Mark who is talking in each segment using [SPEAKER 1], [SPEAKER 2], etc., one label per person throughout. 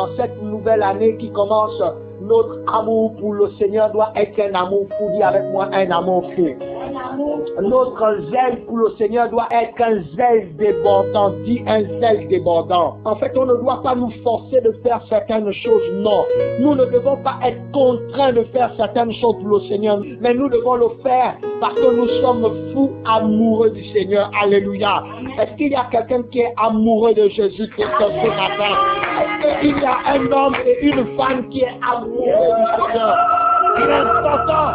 [SPEAKER 1] en cette nouvelle année qui commence, notre amour pour le Seigneur doit être un amour fou. Dis avec moi, un amour fou. Notre zèle pour le Seigneur doit être un zèle débordant. Dis un zèle débordant. En fait, on ne doit pas nous forcer de faire certaines choses. Non. Nous ne devons pas être contraints de faire certaines choses pour le Seigneur. Mais nous devons le faire parce que nous sommes fous amoureux du Seigneur. Alléluia. Est-ce qu'il y a quelqu'un qui est amoureux de Jésus-Christ ce matin? Est-ce qu'il y a un homme et une femme qui est amoureux du Seigneur? Il est important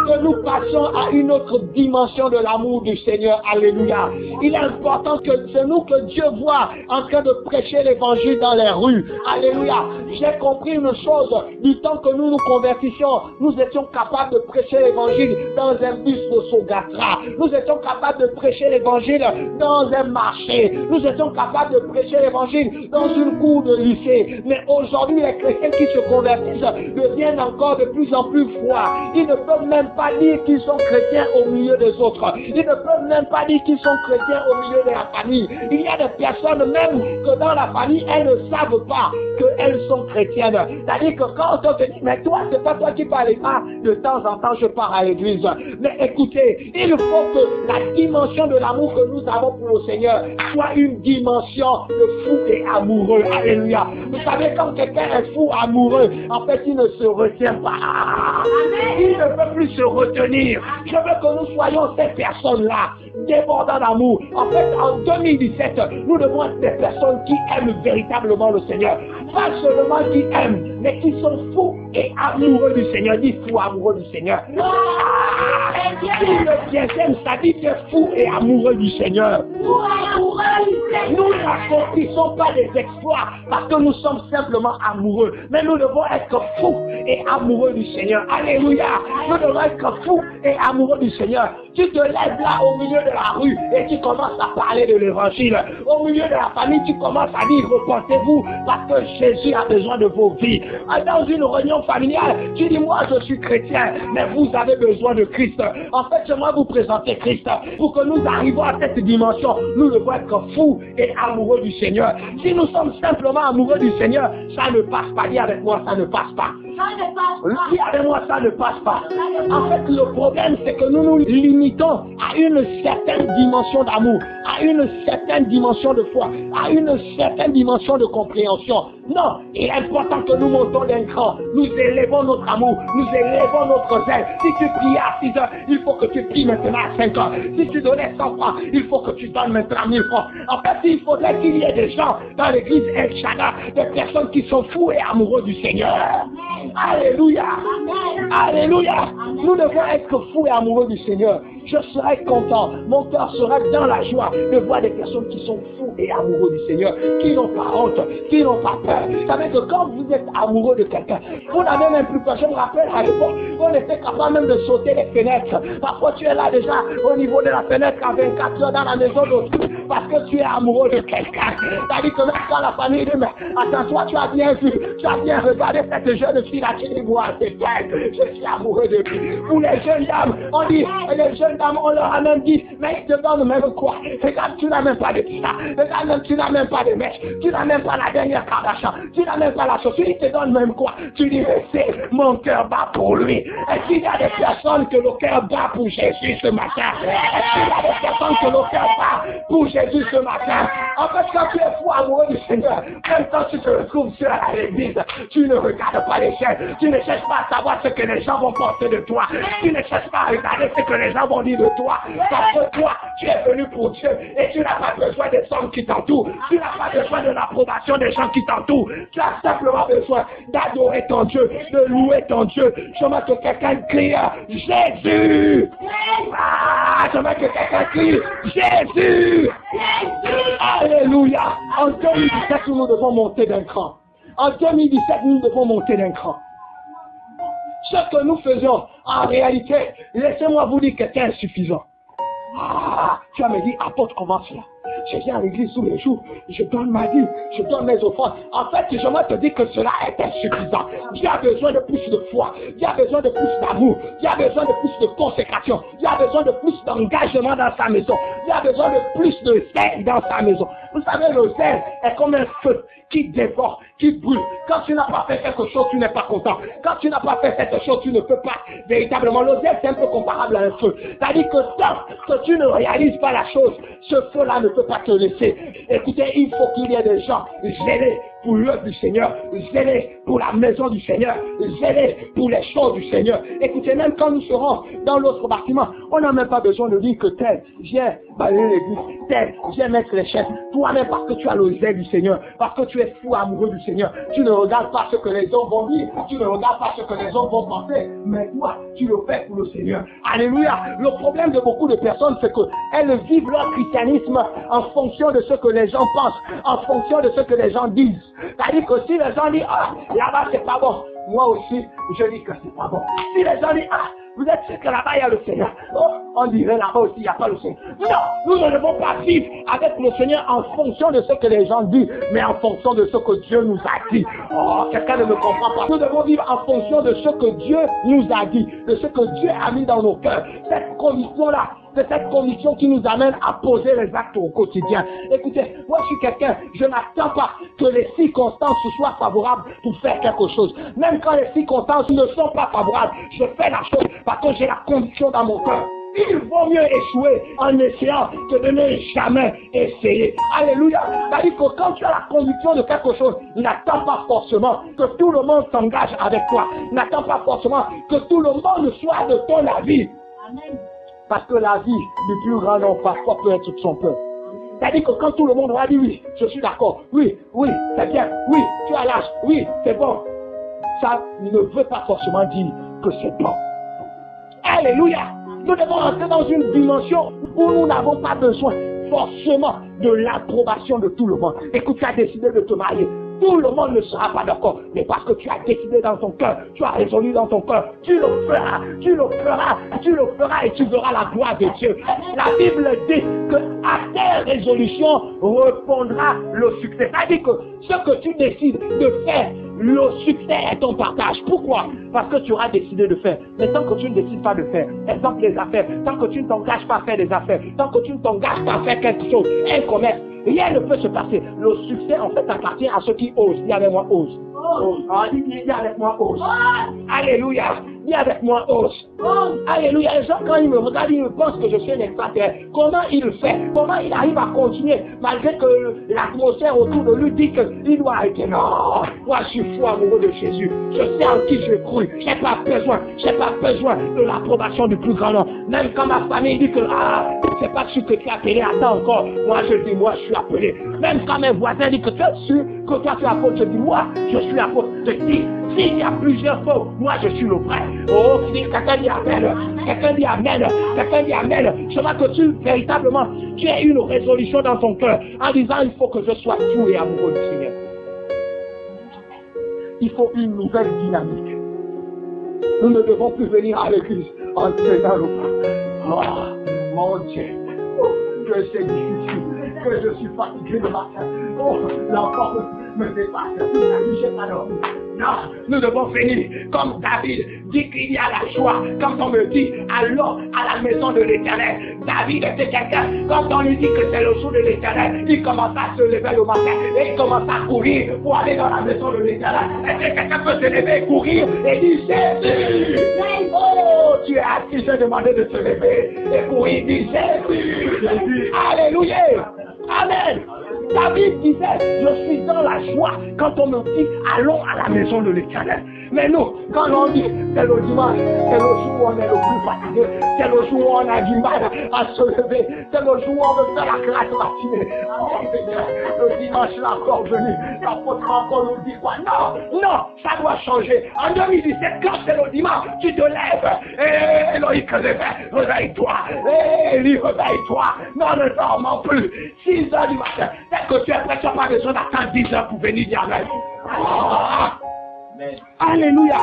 [SPEAKER 1] que nous passions à une autre dimension de l'amour du Seigneur. Alléluia. Il est important que c'est nous que Dieu voit en train de prêcher l'évangile dans les rues. Alléluia. J'ai compris une chose. Du temps que nous nous convertissions, nous étions capables de prêcher l'évangile dans un bus de Sogatra. Nous étions capables de prêcher l'évangile dans un marché. Nous étions capables de prêcher l'évangile dans une cour de lycée. Mais aujourd'hui, les chrétiens qui se convertissent deviennent encore de plus en plus froids. Ils ne peuvent même pas dire qu'ils sont chrétiens au milieu des autres. Ils ne peuvent même pas dire qu'ils sont chrétiens au milieu de la famille. Il y a des personnes même que dans la famille, elles ne savent pas qu'elles sont chrétiennes. C'est-à-dire que quand on te dit, mais toi, c'est pas toi qui parles pas, de temps en temps, je pars à l'église. Mais écoutez, il faut que la dimension de l'amour que nous avons pour le Seigneur soit une dimension de fou et amoureux. Alléluia. Vous savez, quand quelqu'un est fou amoureux, en fait, il ne se retient pas. Il ne peut plus se retenir. Je veux que nous soyons ces personnes-là, débordant d'amour. En fait, en 2017, nous devons être des personnes qui aiment véritablement le Seigneur. Pas seulement qui aiment, mais qui sont fous et amoureux du Seigneur. Dis fou amoureux du Seigneur. Le dixième, ça dit que fou et amoureux du Seigneur. Nous n'accomplissons pas des exploits parce que nous sommes simplement amoureux. Mais nous devons être fous et amoureux du Seigneur. Alléluia. Nous devons être fous et amoureux du Seigneur. Tu te lèves là au milieu de la rue et tu commences à parler de l'évangile. Au milieu de la famille, tu commences à dire repentez-vous parce que Jésus a besoin de vos vies. Dans une réunion familiale, tu dis moi je suis chrétien, mais vous avez besoin de Christ. En fait, j'aimerais vous présenter Christ. Pour que nous arrivions à cette dimension, nous devons être fous et amoureux du Seigneur. Si nous sommes simplement amoureux du Seigneur, ça ne passe pas. Dis avec moi, ça ne passe pas. Dis avec moi, ça ne passe pas. En fait, le problème, c'est que nous nous limitons à une certaine dimension d'amour, à une certaine dimension de foi, à une certaine dimension de compréhension. Non, il est important que nous montons d'un cran. Nous élevons notre amour, nous élevons notre zèle. Si tu priais à 6 heures, il faut que tu pries maintenant à 5 heures. Si tu donnais 100 francs, il faut que tu donnes maintenant 1000 francs. En fait, il faudrait qu'il y ait des gens dans l'église El Shaddai, des personnes qui sont fous et amoureux du Seigneur. Alléluia. Alléluia. Nous devons être fous et amoureux du Seigneur. Je serai content, mon cœur sera dans la joie de voir des personnes qui sont fous et amoureux du Seigneur, qui n'ont pas honte, qui n'ont pas peur. Vous savez que quand vous êtes amoureux de quelqu'un, vous n'avez même plus peur. Je me rappelle à l'époque, on était capable même de sauter les fenêtres. Parfois tu es là déjà au niveau de la fenêtre à 24 heures dans la maison d'autrui parce que tu es amoureux de quelqu'un. C'est-à-dire que même quand la famille dit, mais attends, toi tu as bien vu, tu as bien regardé cette jeune fille là, tu dis, moi c'est belle, je suis amoureux de lui. Pour les jeunes dames, on dit, les jeunes dames, on leur a même dit, mais ils te donnent même quoi? Regarde, tu n'as même pas de ça. Regarde, même, tu n'as même pas de mèche. Tu n'as même pas la dernière Kardashian. Tu n'as même pas la chaussure. Ils te donnent même quoi? Tu dis, mais c'est mon cœur bat pour lui. Est-ce qu'il y a des personnes que le cœur bat pour Jésus ce matin? Est-ce qu'il y a des personnes que le cœur bat pour Jésus ce matin? En fait, quand tu es fou amoureux du Seigneur, même quand tu te retrouves seul à l'église, tu ne regardes pas les chaînes. Tu ne cherches pas à savoir ce que les gens vont penser de toi. Tu ne cherches pas à regarder ce que les gens vont dire de toi. Parce que toi, tu es venu pour Dieu et tu n'as pas besoin des hommes qui t'entourent. Tu n'as pas besoin de l'approbation des gens qui t'entourent. Tu as simplement besoin d'adorer ton Dieu, de louer ton Dieu. Je veux que quelqu'un crie Jésus. Ah, je veux que quelqu'un crie Jésus. Alléluia. En 2017, nous devons monter d'un cran. En 2017, nous devons monter d'un cran. Ce que nous faisons, en réalité, laissez-moi vous dire que c'est insuffisant. Ah, tu vas me dire, apôtre, comment cela? Je viens à l'église tous les jours, je donne ma vie, je donne mes offrandes. En fait, j'aimerais te dire que cela est insuffisant. Dieu a besoin de plus de foi, Dieu a besoin de plus d'amour, Dieu a besoin de plus de consécration, Dieu a besoin de plus d'engagement dans sa maison, Dieu a besoin de plus de zèle dans sa maison. Vous savez, le zèle est comme un feu qui dévore, qui brûle. Quand tu n'as pas fait quelque chose, tu n'es pas content. Quand tu n'as pas fait cette chose, tu ne peux pas véritablement. Le zèle, c'est un peu comparable à un feu. C'est-à-dire que tant que tu ne réalises pas la chose, ce feu-là ne peut pas te laisser. Écoutez, il faut qu'il y ait des gens zélés pour l'œuvre du Seigneur, zélés pour la maison du Seigneur, zélés pour les choses du Seigneur. Écoutez, même quand nous serons dans l'autre bâtiment, on n'a même pas besoin de dire que tel, viens balayer l'église, tel, viens mettre les chaises. Toi-même, parce que tu as le zèle du Seigneur, parce que tu es fou amoureux du Seigneur, tu ne regardes pas ce que les hommes vont dire, tu ne regardes pas ce que les hommes vont penser, mais toi, tu le fais pour le Seigneur. Alléluia. Le problème de beaucoup de personnes, c'est qu'elles vivent leur christianisme en fonction de ce que les gens pensent, en fonction de ce que les gens disent. C'est-à-dire que si les gens disent, ah, là-bas c'est pas bon, moi aussi, je dis que c'est pas bon. Si les gens disent, ah, vous êtes sûr que là-bas il y a le Seigneur, oh, on dirait là-bas aussi il n'y a pas le Seigneur. Non, nous ne devons pas vivre avec le Seigneur en fonction de ce que les gens disent, mais en fonction de ce que Dieu nous a dit. Oh, quelqu'un ne me comprend pas. Nous devons vivre en fonction de ce que Dieu nous a dit, de ce que Dieu a mis dans nos cœurs. Cette conviction-là, c'est cette conviction qui nous amène à poser les actes au quotidien. Écoutez, moi je suis quelqu'un, je n'attends pas que les circonstances soient favorables pour faire quelque chose. Même quand les circonstances ne sont pas favorables, je fais la chose parce que j'ai la conviction dans mon cœur. Il vaut mieux échouer en essayant que de ne jamais essayer. Alléluia. C'est-à-dire que quand tu as la conviction de quelque chose, n'attends pas forcément que tout le monde s'engage avec toi. N'attends pas forcément que tout le monde soit de ton avis. Amen. Parce que la vie du plus grand homme parfois peut être son peur. C'est-à-dire que quand tout le monde va dire oui, je suis d'accord, oui, oui, c'est bien, oui, tu as l'âge, oui, c'est bon. Ça ne veut pas forcément dire que c'est bon. Alléluia. Nous devons entrer dans une dimension où nous n'avons pas besoin forcément de l'approbation de tout le monde. Écoute, tu as décidé de te marier. Tout le monde ne sera pas d'accord, mais parce que tu as décidé dans ton cœur, tu as résolu dans ton cœur, tu le feras, tu le feras, tu le feras et tu verras la gloire de Dieu. La Bible dit que à tes résolutions répondra le succès. C'est-à-dire que ce que tu décides de faire, le succès est ton partage. Pourquoi? Parce que tu auras décidé de faire. Mais tant que tu ne décides pas de faire, exemple les affaires, tant que tu ne t'engages pas à faire des affaires, tant que tu ne t'engages pas à faire quelque chose, un commerce, rien ne peut se passer. Le succès, en fait, appartient à ceux qui osent. Dis avec moi, ose. Ose. Dis avec moi, ose. Alléluia. Dis avec moi, ose. Alléluia. Les gens, quand ils me regardent, ils me pensent que je suis un extraterrestre. Comment il le fait? Comment il arrive à continuer malgré que l'atmosphère autour de lui dit qu'il doit arrêter? Non. Moi, je suis fou amoureux de Jésus. Je sais en qui je crois. J'ai pas besoin de l'approbation du plus grand homme. Même quand ma famille dit que, c'est pas sûr que tu es appelé, attends encore. Moi, je dis, moi, je suis appelé. Même quand mes voisins disent que tu es sûr que toi, tu es apôtre, je dis, moi, je suis apôtre. Je dis, s'il y a plusieurs faux, moi, je suis le vrai. Oh, quelqu'un dit amen. Quelqu'un dit amen. Quelqu'un dit amen. Je vois que véritablement, tu as une résolution dans ton cœur en disant, il faut que je sois fou et amoureux du Seigneur. Il faut une nouvelle dynamique. Nous ne devons plus venir à l'église en traînant le pas. Oh, mon Dieu. Oh, que c'est difficile. Que je suis fatigué le matin. Oh, l'enfant me dépasse. J'ai pas dormi. Non, nous devons venir comme David dit qu'il y a la joie. Quand on me dit allons à la maison de l'Éternel. David était quelqu'un, quand on lui dit que c'est le jour de l'Éternel, il commence à se lever le matin et il commence à courir pour aller dans la maison de l'Éternel. Est-ce que quelqu'un peut se lever et courir et dire Jésus? Oh, tu es assis, j'ai demandé de se lever et courir, dit Jésus. Alléluia. Amen. David disait, je suis dans la joie quand on me dit allons à la maison de l'Éternel. Mais nous, quand on dit c'est le dimanche, c'est le jour où on est le plus fatigué, c'est le jour où on a du mal à se lever, c'est le jour où on veut faire la classe matinée. Oh Seigneur, le dimanche est encore venu, l'apôtre encore nous dit quoi? Non, ça doit changer. En 2017, quand c'est le dimanche, tu te lèves. Loïc, réveille-toi. Élie, réveille-toi. Non, ne dormons plus. 6 heures du matin. Dès que tu es prêt, tu n'as pas besoin d'attendre 10 heures pour venir dire Amen. Alléluia.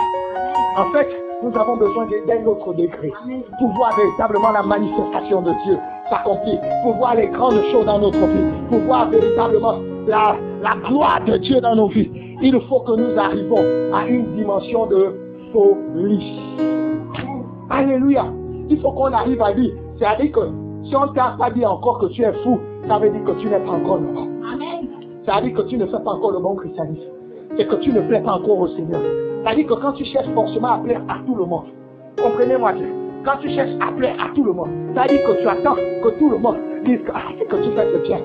[SPEAKER 1] En fait, nous avons besoin d'un autre degré pour voir véritablement la manifestation de Dieu s'accomplir, pour voir les grandes choses dans notre vie, pour voir véritablement la gloire de Dieu dans nos vies. Il faut que nous arrivions à une dimension de folie. Alléluia. Il faut qu'on arrive à dire, c'est-à-dire que si on ne t'a pas dit encore que tu es fou, ça veut dire que tu n'es pas encore normal. Ça veut dire que tu ne fais pas encore le bon christianisme. C'est que tu ne plais pas encore au Seigneur. Ça veut dire que quand tu cherches forcément à plaire à tout le monde, comprenez-moi bien, quand tu cherches à plaire à tout le monde, ça veut dire que tu attends que tout le monde dise que c'est que tu fais ce bien.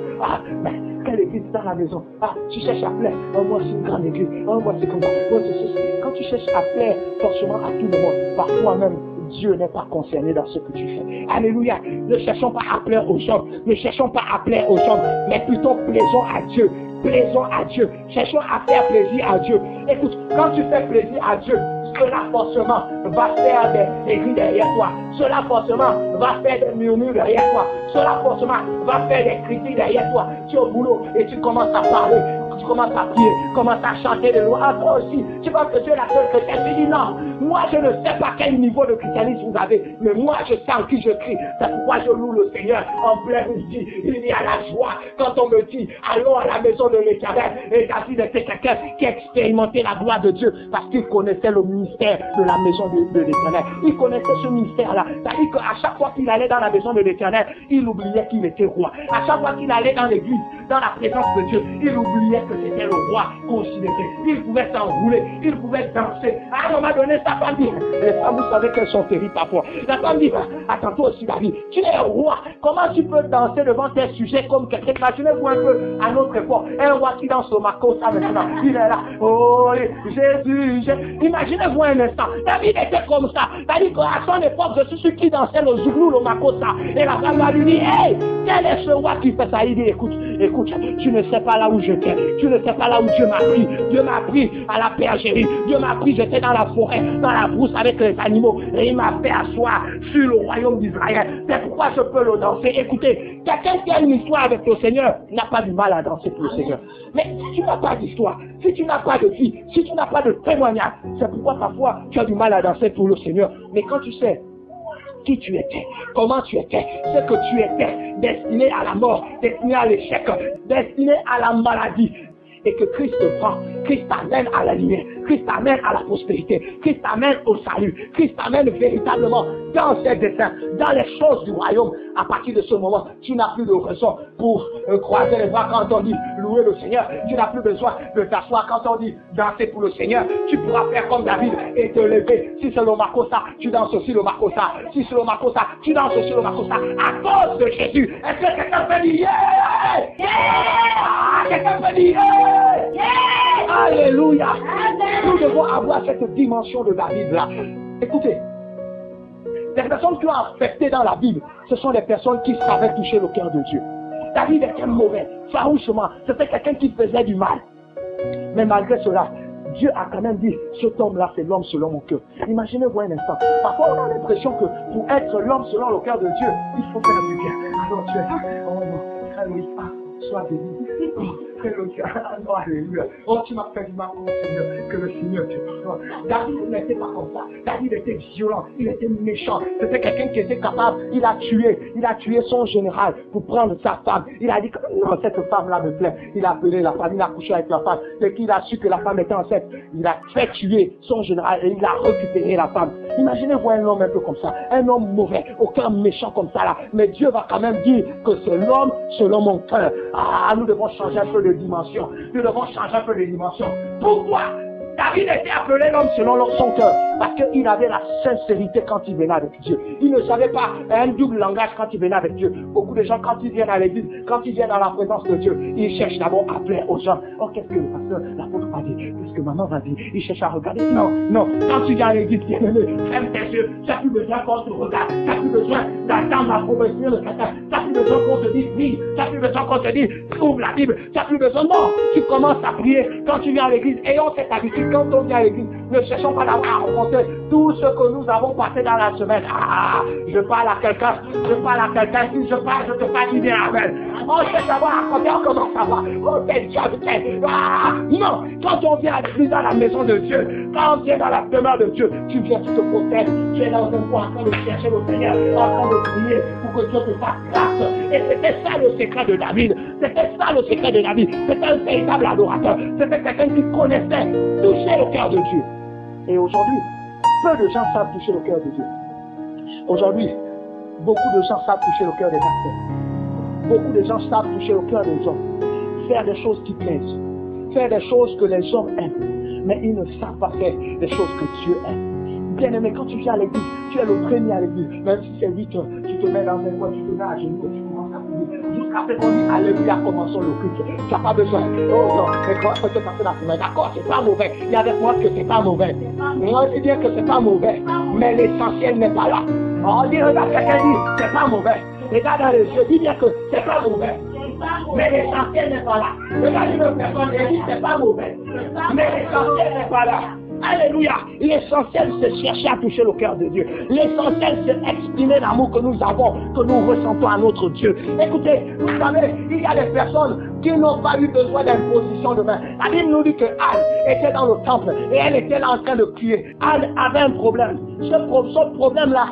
[SPEAKER 1] Mais quelle église dans la maison? Tu cherches à plaire. Moi c'est une grande église. Moi c'est comme ça. Quand tu cherches à plaire forcément à tout le monde, parfois même, Dieu n'est pas concerné dans ce que tu fais. Alléluia. Ne cherchons pas à plaire aux gens. Ne cherchons pas à plaire aux gens, mais plutôt plaisons à Dieu. Plaisons à Dieu. Cherchons à faire plaisir à Dieu. Écoute, quand tu fais plaisir à Dieu, cela forcément va faire des cris derrière toi. Cela forcément va faire des murmures derrière toi. Cela forcément va faire des critiques derrière toi. Tu es au boulot et tu commences à parler. Tu commences à prier, commences à chanter des louanges. Toi aussi, tu penses que tu es la seule chrétienne. Tu dis non, moi je ne sais pas quel niveau de christianisme vous avez, mais moi je sais en qui je crie. C'est pourquoi je loue le Seigneur en plein midi. Il y a la joie quand on me dit allons à la maison de l'Éternel. Et David était quelqu'un qui expérimentait la gloire de Dieu parce qu'il connaissait le ministère de la maison de l'Éternel. Il connaissait ce ministère-là. C'est-à-dire qu'à chaque fois qu'il allait dans la maison de l'Éternel, il oubliait qu'il était roi. À chaque fois qu'il allait dans l'église, dans la présence de Dieu, il oubliait que c'était le roi considéré. Il pouvait s'enrouler, il pouvait danser. À un moment donné, sa femme dit, les femmes, vous savez qu'elles sont terribles parfois. La femme dit, attends toi aussi David, tu es roi. Comment tu peux danser devant tes sujets comme quelqu'un? Imaginez-vous un peu à notre époque, un roi qui danse au Makossa maintenant. Il est là, oh Jésus, imaginez-vous un instant. David était comme ça. C'est-à-dire qu'à son époque, je suis celui qui dansait le Zouglou, le Makossa. Et la femme va lui dire, hey, quel est ce roi qui fait ça? Il dit, écoute, tu ne sais pas là où j'étais. Tu ne sais pas là où Dieu m'a pris. Dieu m'a pris à la bergerie. Dieu m'a pris, j'étais dans la forêt, dans la brousse avec les animaux. Et il m'a fait asseoir sur le royaume d'Israël. C'est pourquoi je peux le danser. Écoutez, quelqu'un qui a une histoire avec le Seigneur n'a pas du mal à danser pour le Seigneur. Mais si tu n'as pas d'histoire, si tu n'as pas de vie, si tu n'as pas de témoignage, c'est pourquoi parfois tu as du mal à danser pour le Seigneur. Mais quand tu sais qui tu étais, comment tu étais, ce que tu étais, destiné à la mort, destiné à l'échec, destiné à la maladie, et que Christ te prend, Christ t'amène à la lumière, Christ t'amène à la prospérité, Christ t'amène au salut, Christ t'amène véritablement dans ses desseins, dans les choses du royaume. À partir de ce moment, tu n'as plus de raison pour croiser les bras quand on dit louer le Seigneur. Tu n'as plus besoin de t'asseoir quand on dit danser pour le Seigneur. Tu pourras faire comme David et te lever. Si c'est le Makossa, tu danses aussi le Makossa. Si c'est le Makossa, tu danses aussi le Makossa. À cause de Jésus. Est-ce que quelqu'un peut dire yeah? Yeah! Quelqu'un peut dire yeah? Yeah! Alléluia. Nous devons avoir cette dimension de David-là. Écoutez, les personnes qui ont affecté dans la Bible, ce sont les personnes qui savaient toucher le cœur de Dieu. David était mauvais, farouchement. C'était quelqu'un qui faisait du mal. Mais malgré cela, Dieu a quand même dit, cet homme-là, c'est l'homme selon mon cœur. Imaginez-vous un instant. Parfois, on a l'impression que pour être l'homme selon le cœur de Dieu, il faut faire du bien. Alors tu es, oh non, frère Louis, sois béni. Oh, frère Louis, oh, alléluia. Oh, tu m'as fait du mal, oh Seigneur, que le Seigneur te pardonne. David n'était pas comme ça. David était violent, il était méchant. C'était quelqu'un qui était capable, il a tué son général pour prendre sa femme. Il a dit que non, cette femme-là me plaît. Il a appelé la femme, il a couché avec la femme. Dès qu'il a su que la femme était enceinte, il a fait tuer son général et il a récupéré la femme. Imaginez-vous un homme un peu comme ça, un homme mauvais, aucun méchant comme ça là. Mais Dieu va quand même dire que c'est l'homme selon mon cœur. Ah, nous devons changer un peu de dimension. Nous devons changer un peu de dimension. Pourquoi David était appelé l'homme selon son cœur? Parce qu'il avait la sincérité quand il venait avec Dieu. Il ne savait pas un double langage quand il venait avec Dieu. Beaucoup de gens, quand ils viennent à l'église, quand ils viennent dans la présence de Dieu, ils cherchent d'abord à plaire aux gens. Oh, qu'est-ce que le pasteur, l'apôtre va dire? Qu'est-ce que maman va dire? Ils cherchent à regarder. Non, non. Quand tu viens à l'église, ferme tes yeux. Tu n'as plus besoin qu'on te regarde. Tu n'as plus besoin d'attendre à convertir le chrétien. Tu n'as plus besoin qu'on te dise oui. Tu n'as plus besoin qu'on te dise ouvre la Bible. Tu n'as plus besoin. Non. Tu commences à prier. Quand tu viens à l'église, ayons cette habitude. Quand on vient à l'église, Ne cherchons pas d'abord à rencontrer tout ce que nous avons passé dans la semaine. Ah, je parle à quelqu'un, si je parle, je te parle bien avec. On cherche d'abord à raconter comment ça va. Oh, quel diable, non, quand on vient à l'église, dans la maison de Dieu, quand on vient dans la demeure de Dieu, tu viens, tu te protèges, tu es dans un coin en train de chercher le Seigneur, en train de prier pour que Dieu te fasse grâce. Et c'était ça le secret de David. C'était ça le secret de David. C'était un véritable adorateur. C'était quelqu'un qui connaissait toucher le cœur de Dieu. Et aujourd'hui, peu de gens savent toucher le cœur de Dieu. Aujourd'hui, beaucoup de gens savent toucher le cœur des pasteurs. Beaucoup de gens savent toucher le cœur des hommes. Faire des choses qui plaisent. Faire des choses que les hommes aiment. Mais ils ne savent pas faire des choses que Dieu aime. Bien-aimé, quand tu viens à l'église, tu es le premier à l'église. Même si c'est 8 heures, tu te mets dans un coin, tu te mets à genoux et tu commences à prier. Jusqu'à ce qu'on dit alléluia, commençons le culte. Tu n'as pas besoin. Oh non, mais comment peut-tu passer la semaine? D'accord, c'est pas mauvais. Il y a avec moi que c'est pas mauvais. Moi, je dis bien que c'est pas mauvais. Mais l'essentiel n'est pas là. On dit, regarde, quelqu'un dit, c'est pas mauvais. Regarde dans les yeux, dis bien que c'est pas mauvais. Mais l'essentiel n'est pas là. Regarde une personne et dit, c'est pas mauvais. Mais l'essentiel n'est pas là. Alléluia. L'essentiel, c'est chercher à toucher le cœur de Dieu. L'essentiel, c'est exprimer l'amour que nous avons, que nous ressentons à notre Dieu. Écoutez, vous savez, il y a des personnes qui n'ont pas eu besoin d'imposition de main. La Bible nous dit que Anne était dans le temple et elle était là en train de crier. Anne avait un problème. Ce problème-là,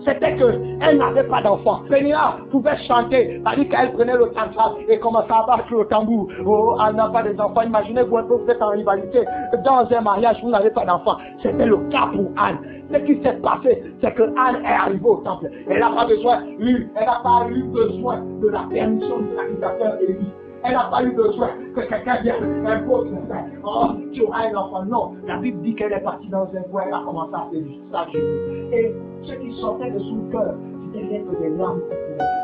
[SPEAKER 1] c'était qu'elle n'avait pas d'enfant. Pénia pouvait chanter, c'est-à-dire qu'elle prenait le tantra et commençait à battre le tambour. Oh, elle n'a pas d'enfant. Imaginez-vous un peu, vous êtes en rivalité. Dans un mariage, vous n'avez pas d'enfant. C'était le cas pour Anne. Ce qui s'est passé, c'est que Anne est arrivée au temple. Elle n'a pas eu besoin de la permission du sacrificateur Élie. Elle n'a pas eu besoin que quelqu'un vienne impose le fait. Oh, tu auras un enfant. Non, la Bible dit qu'elle est partie dans un coin, elle a commencé à faire ça Jésus. Et ce qui sortait de son cœur, c'était rien que des larmes.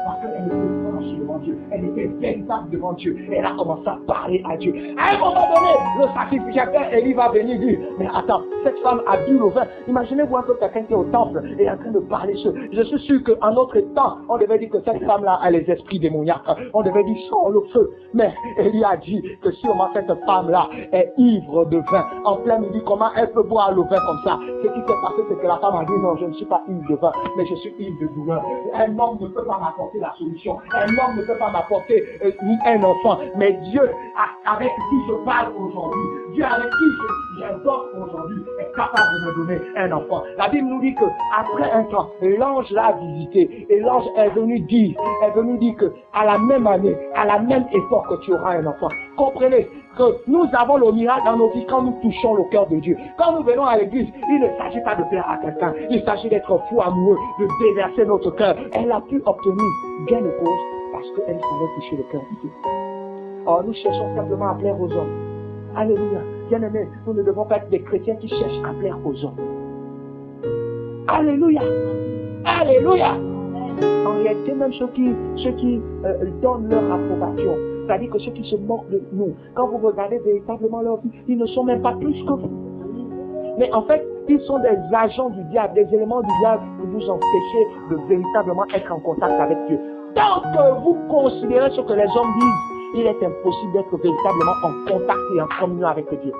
[SPEAKER 1] Parce qu'elle était franche devant Dieu. Elle était véritable devant Dieu. Et elle a commencé à parler à Dieu. À un moment donné, le sacrificateur Élie va venir dire, mais attends, cette femme a bu le vin. Imaginez-vous un peu quelqu'un qui est au temple et est en train de parler. Je suis sûr qu'en notre temps, on devait dire que cette femme-là a les esprits démoniaques. On devait dire, sors le feu. Mais Élie a dit que si au moins cette femme-là est ivre de vin, en plein midi, comment elle peut boire le vin comme ça? Ce qui s'est passé, c'est que la femme a dit, non, je ne suis pas ivre de vin, mais je suis ivre de douleur. Un homme ne peut pas m'apporter la solution. Un homme ne peut pas m'apporter un enfant. Mais Dieu, avec qui je parle aujourd'hui, Dieu avec qui j'invoque aujourd'hui, est capable de me donner un enfant. La Bible nous dit qu'après un temps, l'ange l'a visité. Et l'ange est venu dire que à la même année, à la même époque que tu auras un enfant. Comprenez que nous avons le miracle dans nos vies quand nous touchons le cœur de Dieu. Quand nous venons à l'église, il ne s'agit pas de plaire à quelqu'un. Il s'agit d'être fou amoureux, de déverser notre cœur. Elle a pu obtenir gain de cause parce qu'elle savait toucher le cœur de Dieu. Or, nous cherchons simplement à plaire aux hommes. Alléluia. Bien-aimés, nous ne devons pas être des chrétiens qui cherchent à plaire aux hommes. Alléluia. Alléluia. En réalité, même ceux qui donnent leur approbation, c'est-à-dire que ceux qui se moquent de nous, quand vous regardez véritablement leur vie, ils ne sont même pas plus que vous. Mais en fait, ils sont des agents du diable, des éléments du diable pour vous empêcher de véritablement être en contact avec Dieu. Tant que vous considérez ce que les hommes disent, il est impossible d'être véritablement en contact et en communion avec Dieu.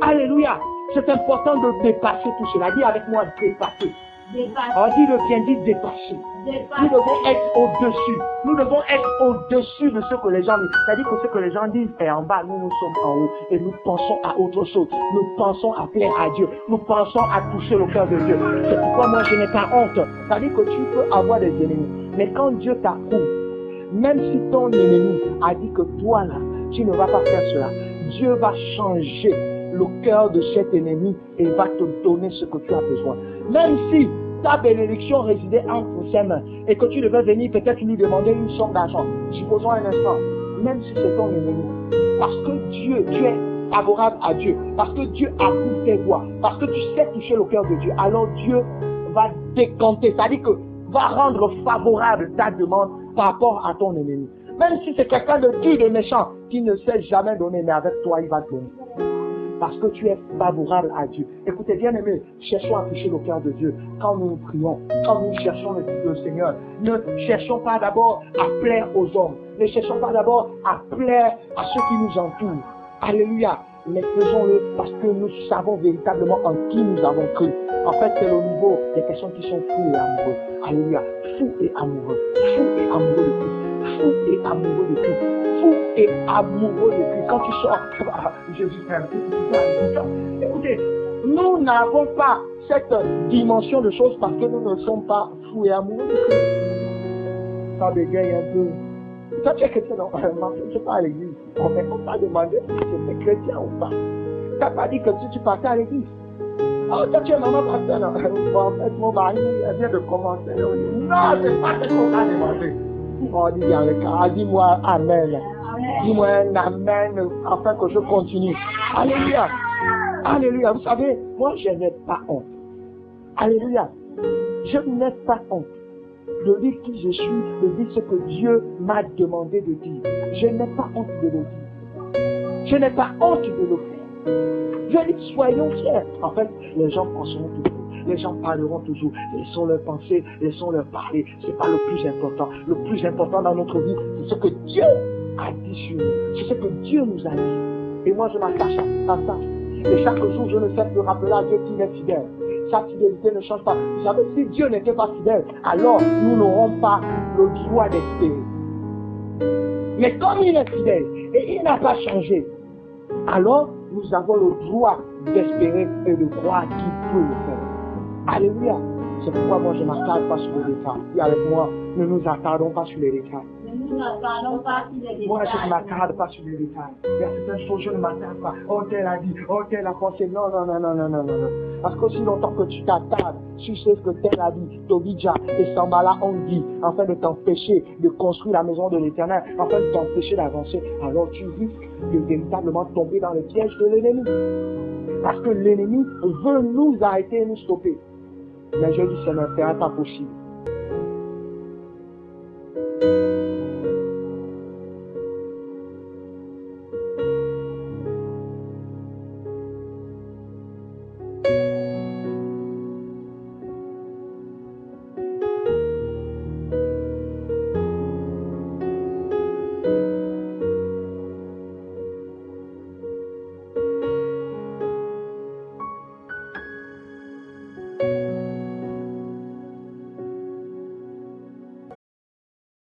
[SPEAKER 1] Alléluia. C'est important de dépasser tout cela. Dis avec moi, dépasser. On dit le bien dit dépasser. Nous devons être au-dessus. Nous devons être au-dessus de ce que les gens disent. C'est-à-dire que ce que les gens disent est en bas, nous sommes en haut. Et nous pensons à autre chose. Nous pensons à plaire à Dieu. Nous pensons à toucher le cœur de Dieu. C'est pourquoi moi je n'ai pas honte. C'est-à-dire que tu peux avoir des ennemis. Mais quand Dieu t'approuve, même si ton ennemi a dit que toi là, tu ne vas pas faire cela, Dieu va changer le cœur de cet ennemi et va te donner ce que tu as besoin. Même si ta bénédiction résidait entre ses mains et que tu devais venir peut-être lui demander une somme d'argent, supposons un instant, même si c'est ton ennemi, parce que Dieu, tu es favorable à Dieu, parce que Dieu approuve tes voies, parce que tu sais toucher le cœur de Dieu, alors Dieu va décanter, c'est-à-dire que va rendre favorable ta demande par rapport à ton ennemi. Même si c'est quelqu'un de dur, de méchant, qui ne sait jamais donner, mais avec toi, il va te donner. Parce que tu es favorable à Dieu. Écoutez, bien aimés, cherchons à toucher le cœur de Dieu. Quand nous prions, quand nous cherchons le Seigneur, ne cherchons pas d'abord à plaire aux hommes. Ne cherchons pas d'abord à plaire à ceux qui nous entourent. Alléluia. mais faisons-le parce que nous savons véritablement en qui nous avons cru. En fait, c'est au niveau des personnes qui sont fous et amoureux. Alléluia. Fous et amoureux. Fous et amoureux de Christ. Fous et amoureux de Christ. Fous et amoureux de Christ. Quand tu sors, Jésus fait un petit. Écoutez, nous n'avons pas cette dimension de choses parce que nous ne sommes pas fous et amoureux de Christ. Ça bégaye un peu. Toi, tu es chrétien, non? Je ne sais pas à l'église. On t'a demandé si tu es chrétien ou pas. Tu n'as pas dit que tu partais à l'église. Oh, toi, tu es maman pasteur, non? Bon, en fait, mon mari vient de commencer. Non, c'est pas ce qu'on t'a demandé. Oh, dis-moi amen. Dis-moi un amen afin que je continue. Alléluia. Alléluia. Vous savez, moi, je n'ai pas honte. Alléluia. Je n'ai pas honte de dire qui je suis, de dire ce que Dieu m'a demandé de dire. Je n'ai pas honte de le dire. Je n'ai pas honte de le faire. Je dis, soyons fiers. En fait, les gens penseront toujours. Les gens parleront toujours. Laissons leur penser, laissons leur parler. Ce n'est pas le plus important. Le plus important dans notre vie, c'est ce que Dieu a dit sur nous. C'est ce que Dieu nous a dit. Et moi, je m'attache à ça. Et chaque jour, je ne cesse de rappeler à Dieu qu'il est fidèle. Sa fidélité ne change pas. Vous savez, si Dieu n'était pas fidèle, alors nous n'aurons pas le droit d'espérer. Mais comme il est fidèle et il n'a pas changé, alors nous avons le droit d'espérer et de croire qu'il peut le faire. Alléluia. C'est pourquoi moi je ne m'attarde pas sur les détails. Et avec moi, ne nous attardons pas sur les détails. Moi, je ne m'attarde pas sur les détails. Il y a certaines choses, je ne m'attarde pas. Oh, tel a dit, oh, tel a pensé. Non. Parce qu'aussi longtemps que tu t'attardes sur ce que tel a dit, Tobidja et Sambala ont dit, afin de t'empêcher de construire la maison de l'Éternel, afin de t'empêcher d'avancer, alors tu risques de véritablement tomber dans le piège de l'ennemi. Parce que l'ennemi veut nous arrêter et nous stopper. Mais je dis, ça ne sera pas possible.